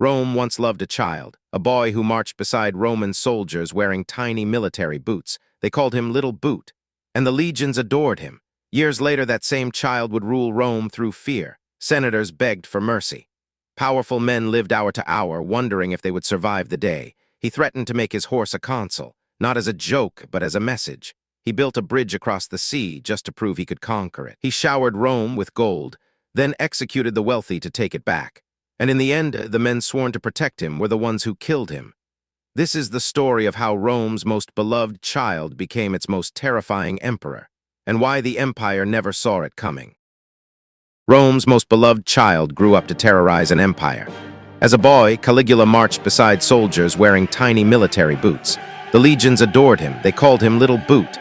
Rome once loved a child, a boy who marched beside Roman soldiers wearing tiny military boots. They called him Little Boot, and the legions adored him. Years later, that same child would rule Rome through fear. Senators begged for mercy. Powerful men lived hour to hour, wondering if they would survive the day. He threatened to make his horse a consul, not as a joke, but as a message. He built a bridge across the sea just to prove he could conquer it. He showered Rome with gold, then executed the wealthy to take it back. And in the end, the men sworn to protect him were the ones who killed him. This is the story of how Rome's most beloved child became its most terrifying emperor, and why the empire never saw it coming. Rome's most beloved child grew up to terrorize an empire. As a boy, Caligula marched beside soldiers wearing tiny military boots. The legions adored him. They called him Little Boot.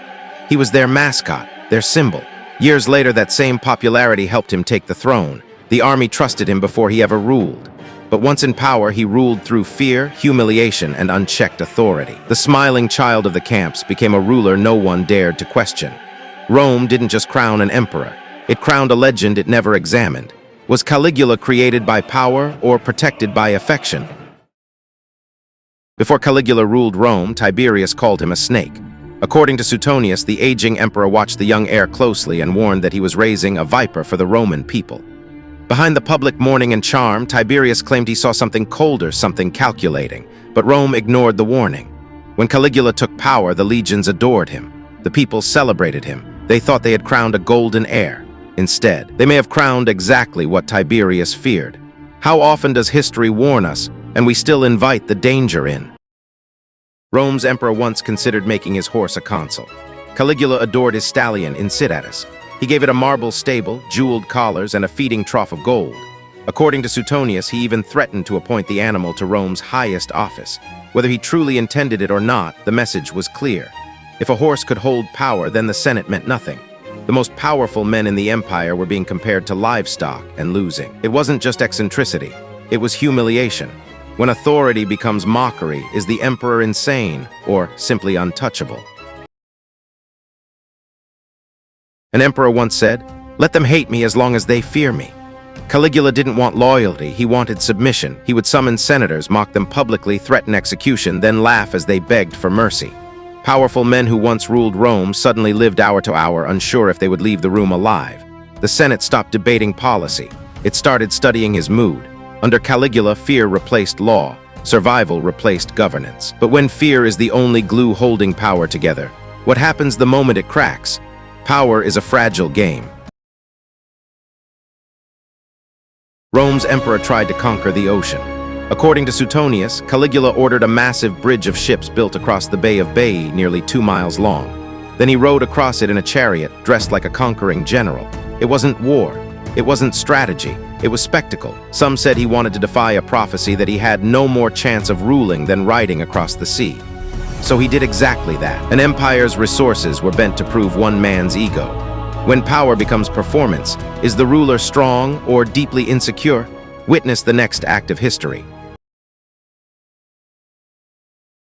He was their mascot, their symbol. Years later, that same popularity helped him take the throne. The army trusted him before he ever ruled. But once in power, he ruled through fear, humiliation, and unchecked authority. The smiling child of the camps became a ruler no one dared to question. Rome didn't just crown an emperor. It crowned a legend it never examined. Was Caligula created by power or protected by affection? Before Caligula ruled Rome, Tiberius called him a snake. According to Suetonius, the aging emperor watched the young heir closely and warned that he was raising a viper for the Roman people. Behind the public mourning and charm, Tiberius claimed he saw something colder, something calculating, but Rome ignored the warning. When Caligula took power, the legions adored him. The people celebrated him. They thought they had crowned a golden heir. Instead, they may have crowned exactly what Tiberius feared. How often does history warn us, and we still invite the danger in? Rome's emperor once considered making his horse a consul. Caligula adored his stallion Incitatus. He gave it a marble stable, jeweled collars, and a feeding trough of gold. According to Suetonius, he even threatened to appoint the animal to Rome's highest office. Whether he truly intended it or not, the message was clear. If a horse could hold power, then the Senate meant nothing. The most powerful men in the empire were being compared to livestock and losing. It wasn't just eccentricity, it was humiliation. When authority becomes mockery, is the emperor insane or simply untouchable? An emperor once said, "Let them hate me as long as they fear me." Caligula didn't want loyalty, he wanted submission. He would summon senators, mock them publicly, threaten execution, then laugh as they begged for mercy. Powerful men who once ruled Rome suddenly lived hour to hour, unsure if they would leave the room alive. The Senate stopped debating policy. It started studying his mood. Under Caligula, fear replaced law. Survival replaced governance. But when fear is the only glue holding power together, what happens the moment it cracks? Power is a fragile game. Rome's emperor tried to conquer the ocean. According to Suetonius, Caligula ordered a massive bridge of ships built across the Bay of Baiae, nearly 2 miles long. Then he rode across it in a chariot, dressed like a conquering general. It wasn't war. It wasn't strategy. It was spectacle. Some said he wanted to defy a prophecy that he had no more chance of ruling than riding across the sea. So he did exactly that. An empire's resources were bent to prove one man's ego. When power becomes performance, is the ruler strong or deeply insecure? Witness the next act of history.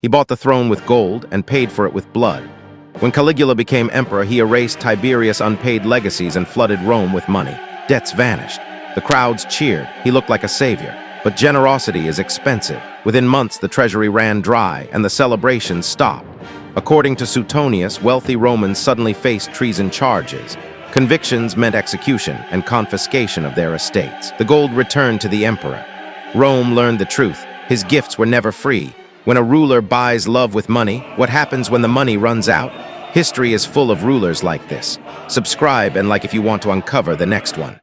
He bought the throne with gold and paid for it with blood. When Caligula became emperor, he erased Tiberius' unpaid legacies and flooded Rome with money. Debts vanished. The crowds cheered. He looked like a savior. But generosity is expensive. Within months, the treasury ran dry, and the celebrations stopped. According to Suetonius, wealthy Romans suddenly faced treason charges. Convictions meant execution and confiscation of their estates. The gold returned to the emperor. Rome learned the truth. His gifts were never free. When a ruler buys love with money, what happens when the money runs out? History is full of rulers like this. Subscribe and like if you want to uncover the next one.